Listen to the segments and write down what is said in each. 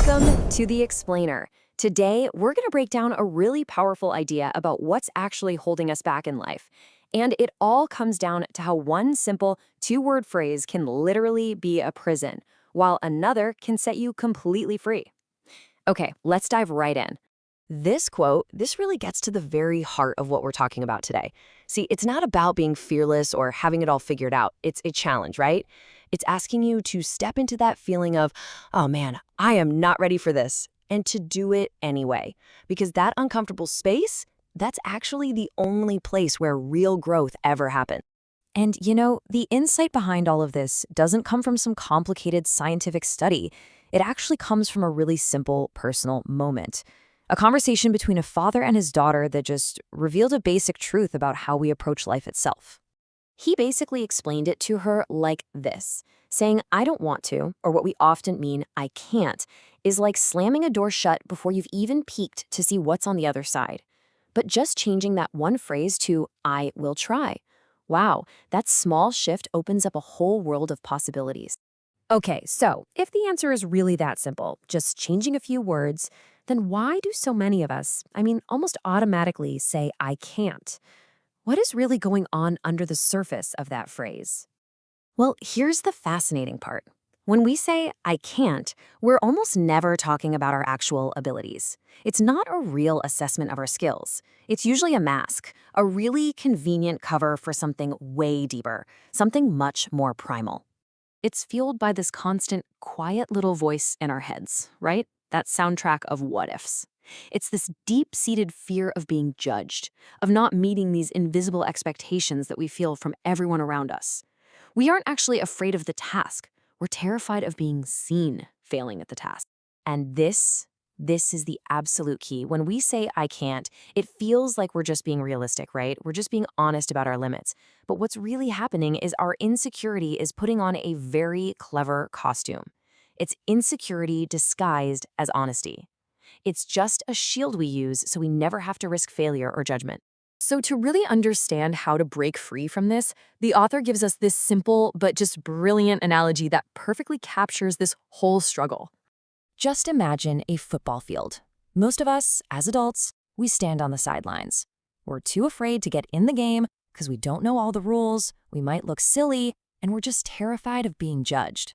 Welcome to The Explainer. Today, we're going to break down a really powerful idea about what's actually holding us back in life. And it all comes down to how one simple two-word phrase can literally be a prison, while another can set you completely free. Okay, let's dive right in. This quote, this really gets to the very heart of what we're talking about today. See, it's not about being fearless or having it all figured out. It's a challenge, right? It's asking you to step into that feeling of, oh man, I am not ready for this, and to do it anyway. Because that uncomfortable space, that's actually the only place where real growth ever happens. And you know, the insight behind all of this doesn't come from some complicated scientific study. It actually comes from a really simple personal moment. A conversation between a father and his daughter that just revealed a basic truth about how we approach life itself. He basically explained it to her like this, saying, I don't want to, or what we often mean, I can't, is like slamming a door shut before you've even peeked to see what's on the other side. But just changing that one phrase to, I will try. Wow, that small shift opens up a whole world of possibilities. Okay, so if the answer is really that simple, just changing a few words, then why do so many of us, almost automatically say, I can't? What is really going on under the surface of that phrase? Well, here's the fascinating part. When we say, I can't, we're almost never talking about our actual abilities. It's not a real assessment of our skills. It's usually a mask, a really convenient cover for something way deeper, something much more primal. It's fueled by this constant, quiet little voice in our heads, right? That soundtrack of what-ifs. It's this deep-seated fear of being judged, of not meeting these invisible expectations that we feel from everyone around us. We aren't actually afraid of the task. We're terrified of being seen failing at the task. And this is the absolute key. When we say, I can't, it feels like we're just being realistic, right? We're just being honest about our limits. But what's really happening is our insecurity is putting on a very clever costume. It's insecurity disguised as honesty. It's just a shield we use so we never have to risk failure or judgment. So to really understand how to break free from this, the author gives us this simple but just brilliant analogy that perfectly captures this whole struggle. Just imagine a football field. Most of us, as adults, we stand on the sidelines. We're too afraid to get in the game because we don't know all the rules, we might look silly, and we're just terrified of being judged.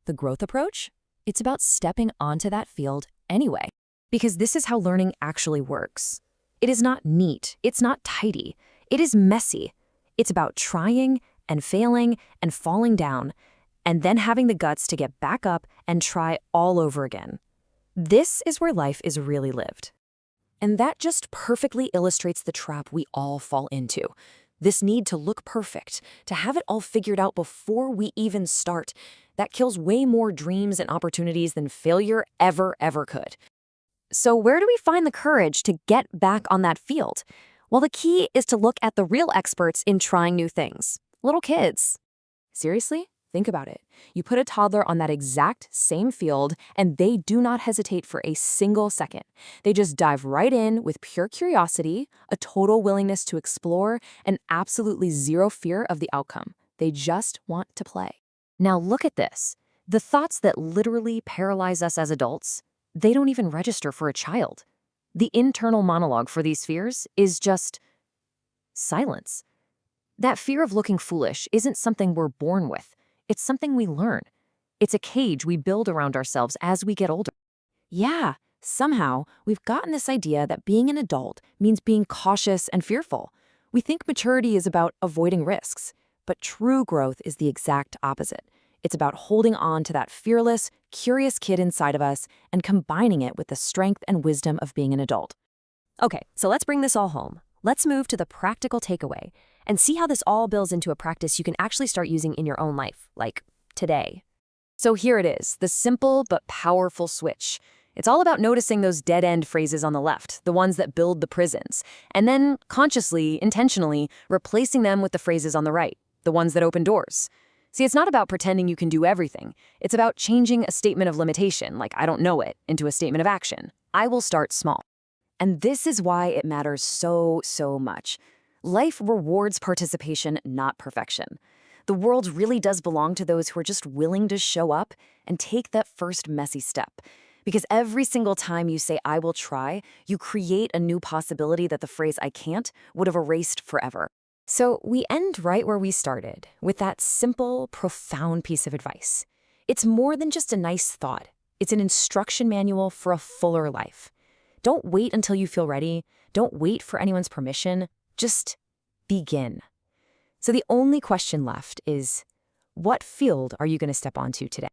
The growth approach? It's about stepping onto that field anyway. Because this is how learning actually works. It is not neat, it's not tidy, it is messy. It's about trying and failing and falling down, and then having the guts to get back up and try all over again. This is where life is really lived. And that just perfectly illustrates the trap we all fall into. This need to look perfect, to have it all figured out before we even start. That kills way more dreams and opportunities than failure ever could. So where do we find the courage to get back on that field? Well, the key is to look at the real experts in trying new things. Little kids. Seriously? Think about it. You put a toddler on that exact same field, and they do not hesitate for a single second. They just dive right in with pure curiosity, a total willingness to explore, and absolutely zero fear of the outcome. They just want to play. Now look at this. The thoughts that literally paralyze us as adults, they don't even register for a child. The internal monologue for these fears is just silence. That fear of looking foolish isn't something we're born with. It's something we learn. It's a cage we build around ourselves as we get older. Yeah, somehow we've gotten this idea that being an adult means being cautious and fearful. We think maturity is about avoiding risks, but true growth is the exact opposite. It's about holding on to that fearless, curious kid inside of us and combining it with the strength and wisdom of being an adult. Okay, so let's bring this all home. Let's move to the practical takeaway and see how this all builds into a practice you can actually start using in your own life, like today. So here it is, the simple but powerful switch. It's all about noticing those dead-end phrases on the left, the ones that build the prisons, and then consciously, intentionally, replacing them with the phrases on the right, the ones that open doors. See, it's not about pretending you can do everything. It's about changing a statement of limitation, like I don't know it, into a statement of action. I will start small. And this is why it matters so much. Life rewards participation, not perfection. The world really does belong to those who are just willing to show up and take that first messy step. Because every single time you say, I will try, you create a new possibility that the phrase I can't would have erased forever. So we end right where we started, with that simple, profound piece of advice. It's more than just a nice thought. It's an instruction manual for a fuller life. Don't wait until you feel ready. Don't wait for anyone's permission. Just begin. So the only question left is, what field are you going to step onto today?